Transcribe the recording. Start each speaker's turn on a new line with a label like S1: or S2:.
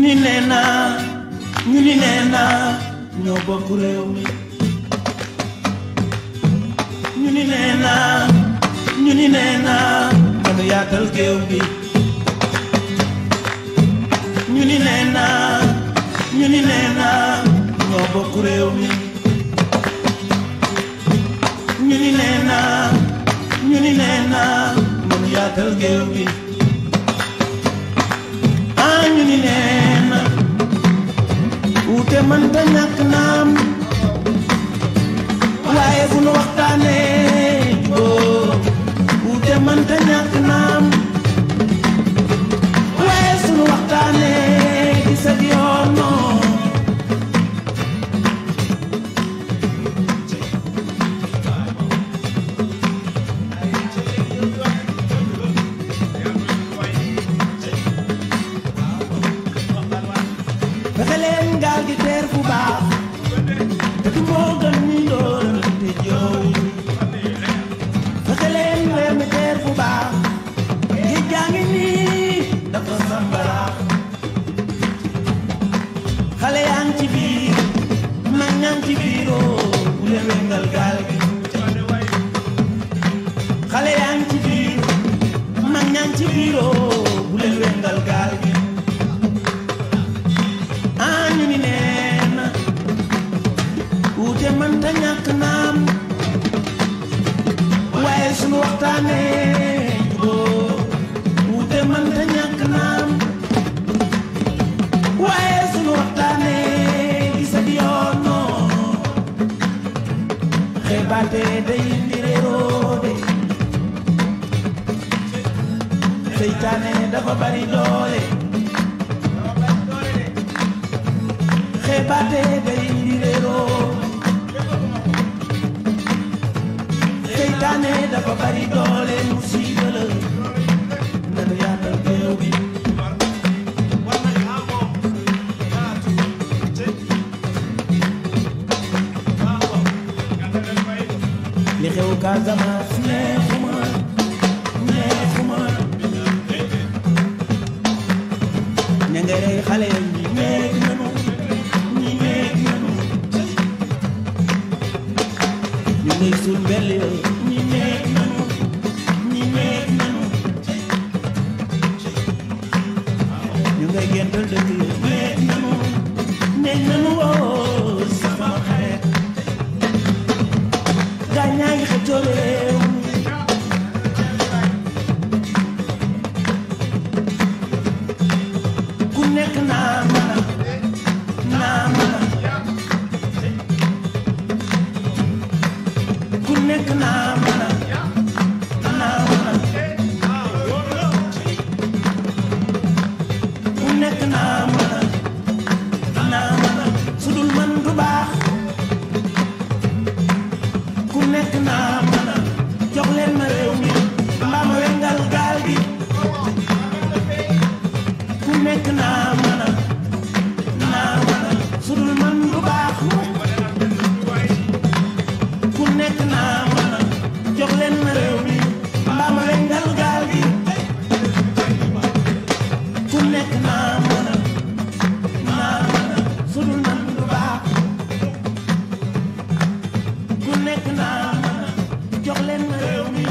S1: ni nee naa ñu ni nee naa ñoo bokk réew mi ñu ni nee naa ñu ni nee naa manu yaatal géew gi ñu ni nee naa ñu ni nee naa ñoo bokk réew mi ñu ni nee naa ñu ni nee naa manu yaatal géew gi ñu ni nee na wuute mënta ñàkk naam waaye bu nu waxtaanee jubóo wuute mënta ñàkk naam waaye sunu waxtaanee gis ak yoon fexe leen gaal gi teer fu baax te du moo gën ñi doon te joow fexe leen réew mi teer fu baax géej gaa ngi nii dafa sambarax xale yaa ngi ci biir mag ñaa ngi ci biiroo bu leen wengal gaal gi xale yaa ngi ci biir mag ñaa ngi ci biiroo bu leen wengal gaal gi ñu ni nee na wuute mënta ñàkk naam waaye sunu waxtaanee jubóo wuute mënta ñàkk naam waaye sunu waxtaanee gis ak yoon xeebaate day indi réeroo de seytaane dafa bari doole xeebaate day indi réeroo seytaane dafa bari doole musiba la nanu yaatal géew bi li xew Casamance neexuma neexuma ña ngay rey xale yi neex nanu ñu ngay suul mbell yooyu ñi nekk nanu ñi nekk nanu ñu ngay gental dëkk yi nekk nanu woo sama xarit gaa ñaa ngi xëccoo réew ku nekk naa mën ku nekk naa mën ku nekk naa mën su dul man du baax ku nekk naa mën jox leen ma réew mi mbaa ma wengal gaal gi ku nekk naa mën su dul man du baax ku nekk naa mën jox leen ma réew mi mbaa ma wengal gaal gi ku nekk naa mën su dul man du baax ku nekk naa mën jox leen ma réew mi